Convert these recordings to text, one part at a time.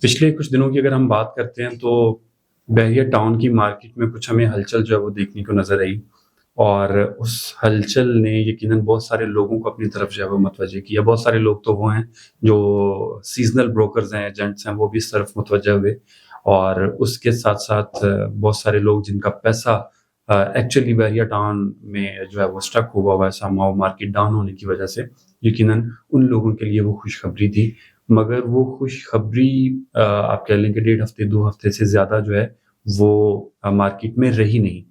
پچھلے کچھ دنوں کی اگر ہم بات کرتے ہیں تو بحریہ ٹاؤن کی مارکیٹ میں کچھ ہمیں ہلچل جو ہے وہ دیکھنے کو نظر آئی، اور اس ہلچل نے یقیناً بہت سارے لوگوں کو اپنی طرف جو ہے وہ متوجہ کیا۔ بہت سارے لوگ تو وہ ہیں جو سیزنل بروکرز ہیں، ایجنٹس ہیں، وہ بھی اس طرف متوجہ ہوئے، اور اس کے ساتھ ساتھ بہت سارے لوگ جن کا پیسہ ایکچولی بحریہ ٹاؤن میں جو ہے وہ اسٹک ہوا ہے ساماؤ مارکیٹ ڈاؤن ہونے کی وجہ سے، یقیناً ان لوگوں کے لیے وہ خوشخبری تھی۔ مگر وہ خوشخبری آپ کہہ لیں کہ 1.5 ہفتے 2 ہفتے سے زیادہ جو ہے وہ مارکیٹ میں رہی نہیں۔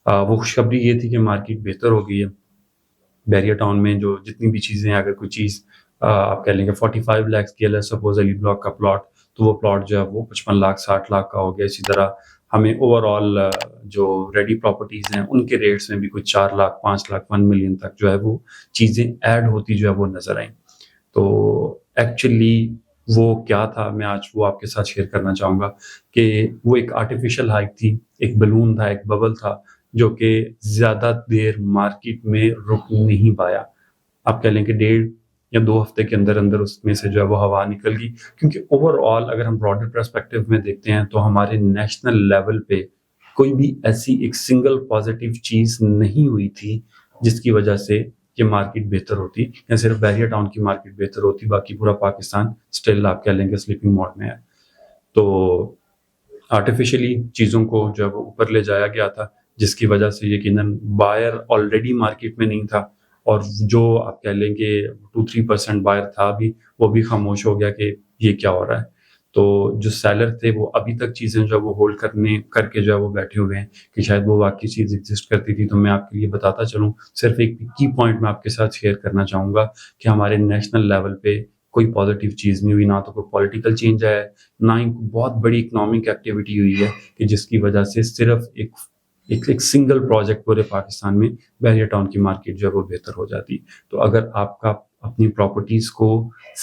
وہ خوشخبری یہ تھی کہ مارکیٹ بہتر ہو گئی ہے بحریہ ٹاؤن میں، جو جتنی بھی چیزیں ہیں، اگر کوئی چیز آپ کہہ لیں کہ 45 لاکھ کی ہے سپوز علی بلاک کا پلاٹ، تو وہ پلاٹ جو ہے وہ 55 لاکھ 60 لاکھ کا ہو گیا۔ اسی طرح ہمیں اوور آل جو ریڈی پراپرٹیز ہیں ان کے ریٹس میں بھی کچھ 4 لاکھ 5 لاکھ 1 ملین تک جو ہے وہ چیزیں ایڈ ہوتی جو ہے وہ نظر آئیں۔ تو ایکچولی وہ کیا تھا، میں آج وہ آپ کے ساتھ شیئر کرنا چاہوں گا کہ وہ ایک آرٹیفیشل ہائپ تھی، ایک بلون تھا، ایک ببل تھا، جو کہ زیادہ دیر مارکیٹ میں رک نہیں پایا۔ آپ کہہ لیں کہ 1.5 یا 2 ہفتے کے اندر اندر اس میں سے جو ہے وہ ہوا نکل گئی، کیونکہ اوور آل اگر ہم براڈر پرسپیکٹو میں دیکھتے ہیں تو ہمارے نیشنل لیول پہ کوئی بھی ایسی ایک سنگل پازیٹیو چیز نہیں ہوئی تھی جس کی وجہ سے یہ مارکیٹ بہتر ہوتی، یا صرف بحریہ ٹاؤن کی مارکیٹ بہتر ہوتی، باقی پورا پاکستان اسٹل آپ کہہ لیں کہ سلیپنگ موڈ میں ہے۔ تو آرٹیفیشلی چیزوں کو جو ہے وہ اوپر لے جایا گیا تھا، جس کی وجہ سے یقیناً بائر آلریڈی مارکیٹ میں نہیں تھا، اور جو آپ کہہ لیں کہ 2-3% بائر تھا بھی، وہ بھی خاموش ہو گیا کہ یہ کیا ہو رہا ہے۔ تو جو سیلر تھے وہ ابھی تک چیزیں جو ہے وہ ہولڈ کر کے جو ہے وہ بیٹھے ہوئے ہیں کہ شاید وہ واقعی چیز ایگزسٹ کرتی تھی۔ تو میں آپ کے لیے بتاتا چلوں، صرف ایک کی پوائنٹ میں آپ کے ساتھ شیئر کرنا چاہوں گا کہ ہمارے نیشنل لیول پہ کوئی پازیٹیو چیز نہیں ہوئی، نہ تو کوئی پولیٹیکل چینج ہے، نہ ہی بہت بڑی اکنامک ایکٹیویٹی ہوئی ہے کہ جس کی وجہ سے صرف ایک سنگل پروجیکٹ پورے پاکستان میں بحریہ ٹاؤن کی مارکیٹ جو ہے وہ بہتر ہو جاتی۔ تو اگر آپ کا اپنی پراپرٹیز کو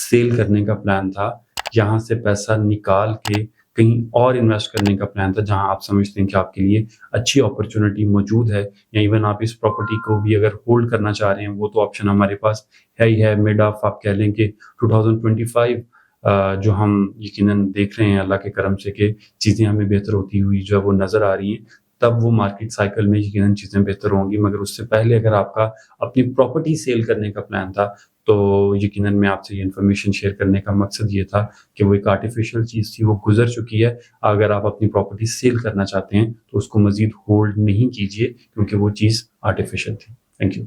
سیل کرنے کا پلان تھا، یہاں سے پیسہ نکال کے کہیں اور انویسٹ کرنے کا پلان تھا جہاں آپ سمجھتے ہیں کہ آپ کے لیے اچھی اپرچونٹی موجود ہے، یا ایون آپ اس پراپرٹی کو بھی اگر ہولڈ کرنا چاہ رہے ہیں، وہ تو آپشن ہمارے پاس ہے ہی ہے۔ مڈ آف آپ کہہ لیں کہ 2025 جو ہم یقیناً دیکھ رہے ہیں اللہ کے کرم سے کہ چیزیں ہمیں بہتر ہوتی ہوئی جو ہے وہ نظر آ رہی ہیں، تب وہ مارکیٹ سائیکل میں یقیناً چیزیں بہتر ہوں گی۔ مگر اس سے پہلے اگر آپ کا اپنی پراپرٹی سیل کرنے کا پلان تھا تو یقیناً میں آپ سے یہ انفارمیشن شیئر کرنے کا مقصد یہ تھا کہ وہ ایک آرٹیفیشل چیز تھی، وہ گزر چکی ہے۔ اگر آپ اپنی پراپرٹی سیل کرنا چاہتے ہیں تو اس کو مزید ہولڈ نہیں کیجیے، کیونکہ وہ چیز آرٹیفیشل تھی۔ Thank you.